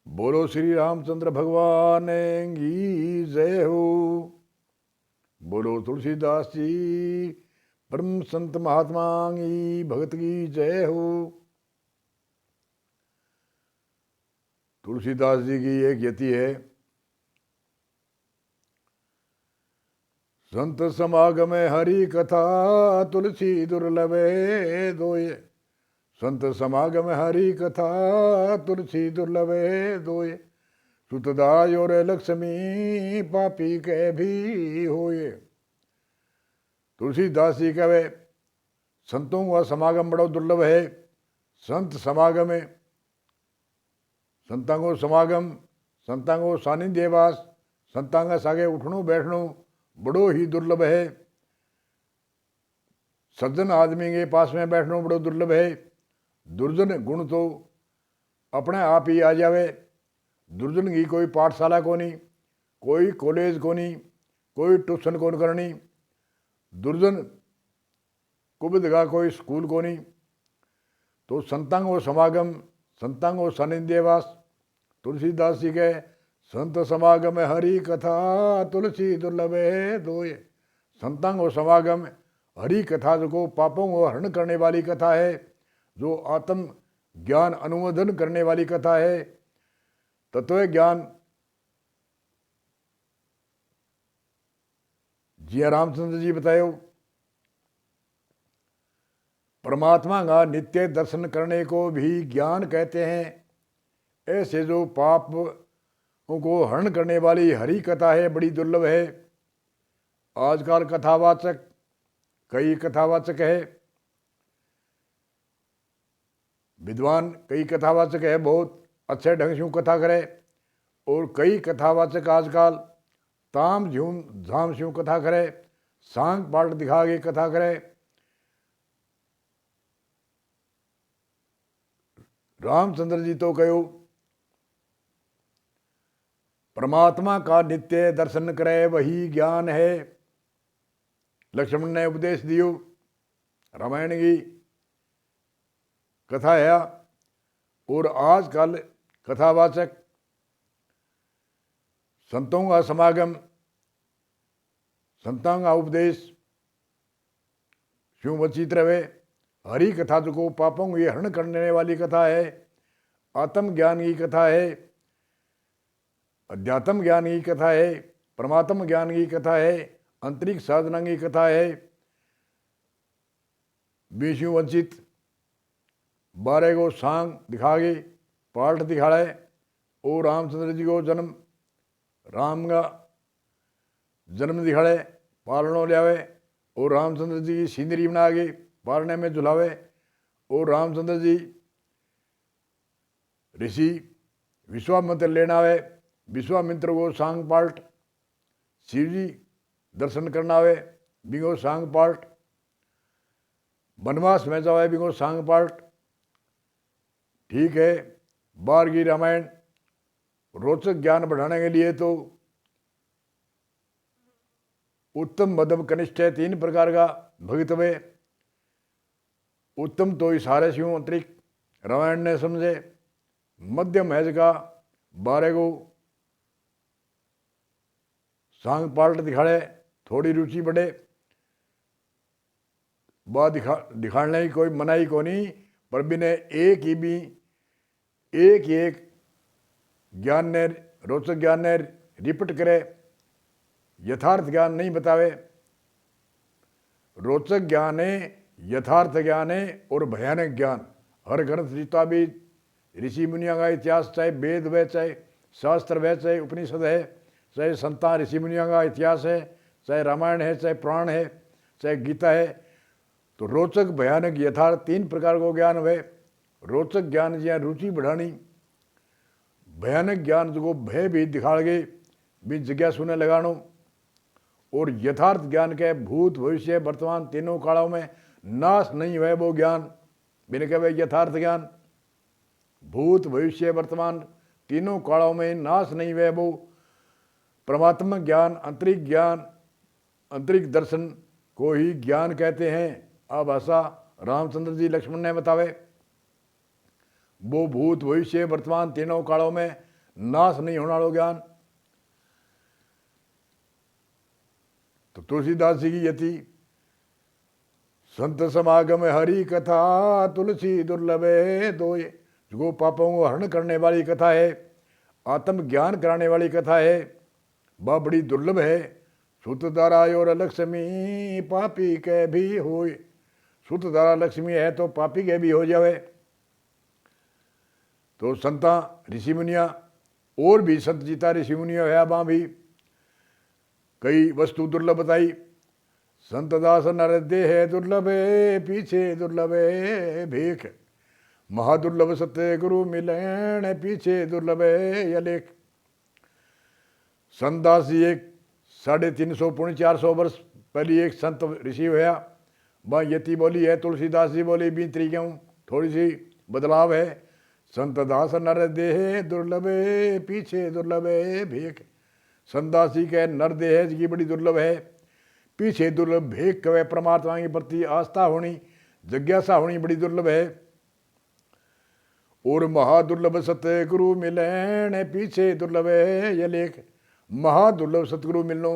बोलो श्री रामचंद्र भगवान की जय हो। बोलो तुलसीदास जी परम संत महात्मा की भगत की जय हो। तुलसीदास जी की एक यति है, संत समागम हरि कथा तुलसी दुर्लभे दोये। संत समागम हरि कथा तुलसी दुर्लभे दोये। सुतदाय और लक्ष्मी पापी के भी होए। तुलसीदास जी कहे संतों का समागम बड़ा दुर्लभ है। संत समागम है, संतां को समागम, संतां को सानिध्यवास, संतां का सागे उठणो बैठणो बड़ो ही दुर्लभ है। सज्जन आदमी के पास में बैठना बड़ो दुर्लभ है। दुर्जन गुण तो अपने आप ही आ जावे। दुर्जन की कोई पाठशाला कोनी, कोई कॉलेज कोनी, कोई ट्यूशन कौन करनी। दुर्जन कुबद का कोई स्कूल कोनी। तो संतां को समागम, संतां को सानिध्यवास। तुलसीदास जी के संत समागम हरि कथा तुलसी दुर्लभ है दोये। संतां को समागम हरि कथा जो पापों को हरण करने वाली कथा है, जो आत्म ज्ञान अनुमोदन करने वाली कथा है, तत्व ज्ञान जी रामचंद्र जी बताए। परमात्मा का नित्य दर्शन करने को भी ज्ञान कहते हैं। ऐसे जो पाप को हरण करने वाली हरि कथा है बड़ी दुर्लभ है। आजकल कथावाचक कई कथावाचक है, विद्वान कई कथावाचक है, बहुत अच्छे ढंग से कथा करे। और कई कथावाचक आजकल ताम झूम झाम से कथा करे, सांग पाठ दिखा के कथा करे। रामचंद्र जी तो कहो परमात्मा का नित्य दर्शन करे वही ज्ञान है। लक्ष्मण ने उपदेश दियो, रामायण की कथा है। और आजकल कथावाचक संतों का समागम, संतां का उपदेश क्यों वचित रहे। हरि कथा जो को पापों की हरण करने वाली कथा है, आत्म ज्ञान की कथा है, अध्यात्म ज्ञान की कथा है, परमात्म ज्ञान की कथा है, अंतरिक्ष साधना की कथा है। विष्णु वंचित 12 को सांग दिखा के पाठ दिखाड़े। और रामचंद्र जी को जन्म, राम का जन्म दिखाड़े, पालनो लियावे। और रामचंद्र जी की सीनरी बना के पालने में झुलावे। और रामचंद्र जी ऋषि विश्वामित्र लेना आवे, विश्वामित्र को सांग पाठ, शिव जी दर्शन करना आवे बिगो सांग पाठ, वनवास में जावे बिगो सांग पाठ। ठीक है, बार की रामायण रोचक ज्ञान बढ़ाने के लिए तो उत्तम मध्यम कनिष्ठ है, 3 प्रकार का भगतव है। उत्तम तो इशारे से अंतरिक्ष रामायण ने समझे, मध्यम है जगह 12 को सांग पाठ दिखाड़े, थोड़ी रुचि बढ़े। बात दिखाने की कोई मनाही को नहीं, पर बिने एक ही भी एक ज्ञान ने, रोचक ज्ञान ने रिपीट करे, यथार्थ ज्ञान नहीं बतावे। रोचक ज्ञान है, यथार्थ ज्ञान है और भयानक ज्ञान। हर ग्रंथ जितना भी ऋषि मुनियों का इतिहास, चाहे वेद व चाहे शास्त्र व चाहे उपनिषद है, चाहे संता ऋषि मुनियों का इतिहास है, चाहे रामायण है, चाहे पुराण है, चाहे गीता है, तो रोचक भयानक यथार्थ 3 प्रकार को ज्ञान हुए। रोचक ज्ञान जी रुचि बढ़ानी, भयानक ज्ञान जो भय भी दिखाड़ गए भी जगह सुने लगानो। और यथार्थ ज्ञान के भूत भविष्य वर्तमान तीनों कालों में नाश नहीं हुए वो ज्ञान, मैंने कहा यथार्थ ज्ञान भूत भविष्य वर्तमान तीनों कालों में नाश नहीं हुए वो परमात्मा ज्ञान, अंतरिक्ष ज्ञान, अंतरिक्ष दर्शन को ही ज्ञान कहते हैं। अब ऐसा रामचंद्र जी लक्ष्मण ने बतावे, वो भूत भविष्य वर्तमान तीनों कालों में नाश नहीं होने वाला ज्ञान। तो तुलसीदास जी की यति संत समागम हरि कथा तुलसी दुर्लभे दोय, जो पापों को हरण करने वाली कथा है, आत्म ज्ञान कराने वाली कथा है, वह बड़ी दुर्लभ है। सुतधारा और लक्ष्मी पापी के भी होय, सुतधारा लक्ष्मी है तो पापी के भी हो जावे। तो संता ऋषि मुनिया और भी संत जीता ऋषि मुनिया है, वहाँ भी कई वस्तु दुर्लभ बताई। संत दास नर देह दुर्लभे पीछे दुर्लभे भीख, महादुर्लभ सत्य गुरु मिलन पीछे दुर्लभे यह लेख। संत दास जी एक 350 पौने 400 वर्ष पहले एक संत ऋषि हुआ, वह यति बोली है, तुलसीदास जी बोली 20 तरीके थोड़ी सी बदलाव है। संत दास नर देह दुर्लभे पीछे दुर्लभे भीख, संत दास जी के नर देह की बड़ी दुर्लभ है, पीछे दुर्लभ भेक कवे, परमात्मा के प्रति आस्था होनी जिज्ञासा होनी बड़ी दुर्लभ है। और महादुर्लभ सत्य गुरु मिलन पीछे दुर्लभ है यह लेख। महादुर्लभ सतगुरु मिलनो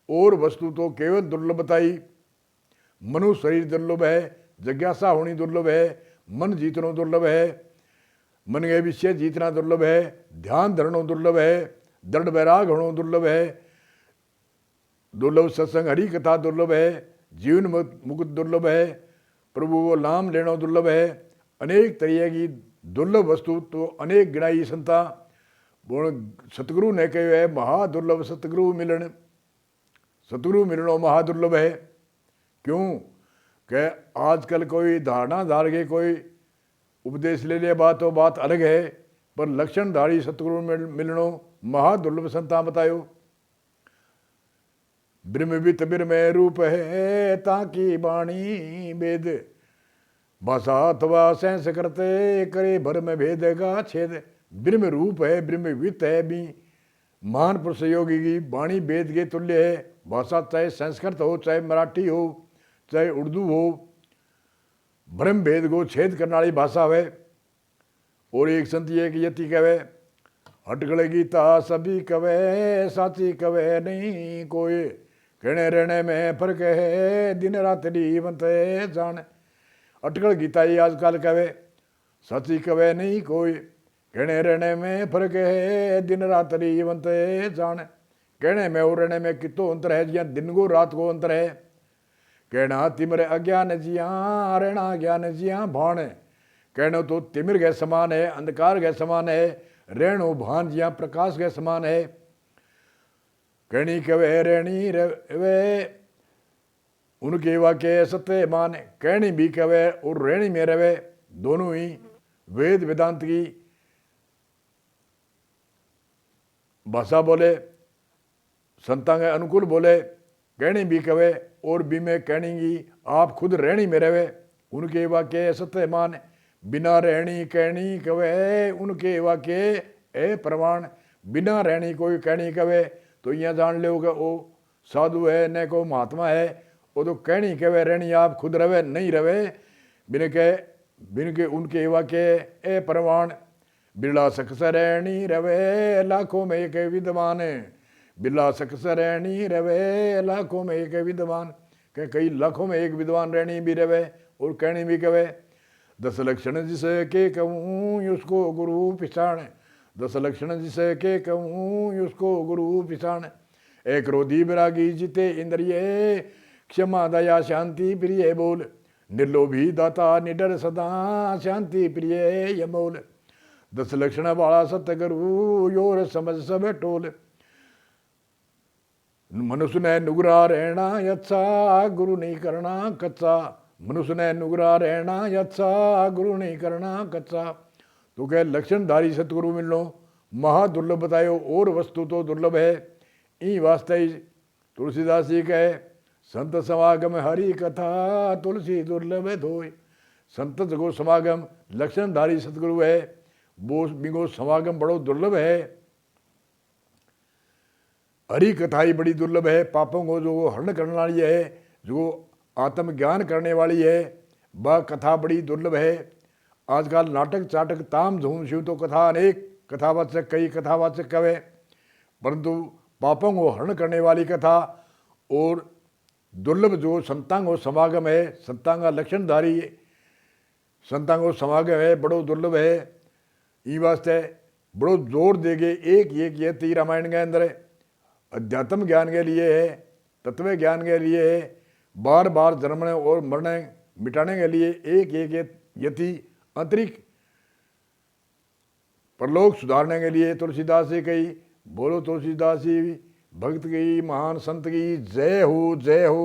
और वस्तु तो केवल दुर्लभ बताई। मनुष्य शरीर दुर्लभ है, जिज्ञासा होनी दुर्लभ है, मन जीतना दुर्लभ है, मन के विषय जीतना दुर्लभ है, ध्यान धरनो दुर्लभ है, दृढ़ वैराग होना दुर्लभ है, दुर्लभ सत्संग हरि कथा दुर्लभ है, जीवन मुक्त दुर्लभ है, प्रभु को नाम लेना दुर्लभ है। अनेक तरह की दुर्लभ वस्तु तो अनेक गिनाई संता सतगुरु ने कहे है, महादुर्लभ सतगुरु मिलन, सतगुरु मिलनो महादुर्लभ है। क्यों कि आजकल कोई धारणा धार के कोई उपदेश ले ले बात तो बात अलग है, पर लक्षणधारी सतगुरु मिलनो महादुर्लभ संता बतायो। ब्रह्मवित ब्रह्म रूप है ताकि बाणी वेद, भाषा अथवा सेंस करते करे भरम भेद का छेद। ब्रह्म रूप है, ब्रह्मवित है भी महान पुरुष योगी की वाणी वेद के तुल्य है। भाषा चाहे संस्कृत हो, चाहे मराठी हो, चाहे उर्दू हो, ब्रह्म भेद को छेद करने वाली भाषा है। और एक संत एक यति कवे, हटगड़ गीता सभी कवे साची कवे नहीं कोई, कहने रहने में फर्क है दिन रात रीवंत जान। अटकल गीता ही आजकल कवे साची कवे नहीं कोई, कहने रहने में फर्क है दिन रात रीवंत जान। कहने में और रहने में कितो अंतर है, जिया दिन को रात को अंतर है। कहना तिमर अज्ञान जिया रहना ज्ञान जिया भान, कहना तो तिमिर के समान है, अंधकार के समान है, रेणु भान जिया प्रकाश के समान है। कहनी कवे रेणी रवे उनके वाक्य सत्य मान, कहनी भी कवे और रेणी में रवे, दोनों ही वेद वेदांत की भाषा बोले, संता के अनुकूल बोले। कहनी भी कवे और भी में कहनी की आप खुद रहनी में रहे, उनके वाक्य सत्य मान। बिना रहनी कहनी कवे उनके वाक्य ए प्रमाण, बिना रहनी कोई कहनी कवे तो यहाँ जान लो कि वो साधु है न को महात्मा है। वो तो कहनी कवे रहनी आप खुद रवे नहीं रवे, बिन के उनके वाक्य ए प्रमाण। बिरला सकस रहनी रवे लाखों में एक विद्वान, बिरला सकस रहनी रवे लाखों में एक विद्वान, के कई लाखों में एक विद्वान रहनी भी रवे और कहनी भी कवे। 10 लक्षण जिसे के कहूँ उसको गुरु पिछाण, 10 लक्षण जिसे के कहूँ उसको गुरु पिछाण। एक क्रोधी विरागी जिते इंद्रिय, क्षमा दया शांति प्रिय बोल, निर्लोभी दाता निडर सदा शांति प्रिय यमोल। 10 लक्षण वाला सतगुरु योर समझ सब टोल, मनुष्य ने नुगरा रहना अच्छा गुरु नहीं करना कच्चा, मनुष्य ने नुगरा रहना अच्छा गुरु नहीं करना कच्चा। तो कह लक्षणधारी सतगुरु मिलनो महादुर्लभ बतायो और वस्तु तो दुर्लभ है। ई वास्ते तुलसीदास जी कहे संत समागम हरि कथा तुलसी दुर्लभ धोय। संत को समागम लक्षणधारी सतगुरु है, वो बिगो समागम बड़ो दुर्लभ है। हरि कथा ही बड़ी दुर्लभ है, पापों को जो हरण करने वाली है, जो आत्मज्ञान करने वाली है, वह कथा बड़ी दुर्लभ है। आजकल नाटक चाटक ताम झूम शिव तो कथा अनेक कथावाचक कई कथावाचक कवे, परंतु पापों को हरण करने वाली कथा और दुर्लभ जो संतां को समागम है, संतां का लक्षणधारी संतां को समागम है, बड़ो दुर्लभ है। ई वास्ते बड़ो जोर देगे एक ये तीर रामायण के अंदर अध्यात्म ज्ञान के लिए है, तत्व ज्ञान के लिए है, बार बार जन्मने और मरने मिटाने के लिए एक यति अतिरिक्त परलोक सुधारने के लिए तुलसीदास जी कही। बोलो तुलसीदास जी भक्त की महान संत की जय हो, जय हो।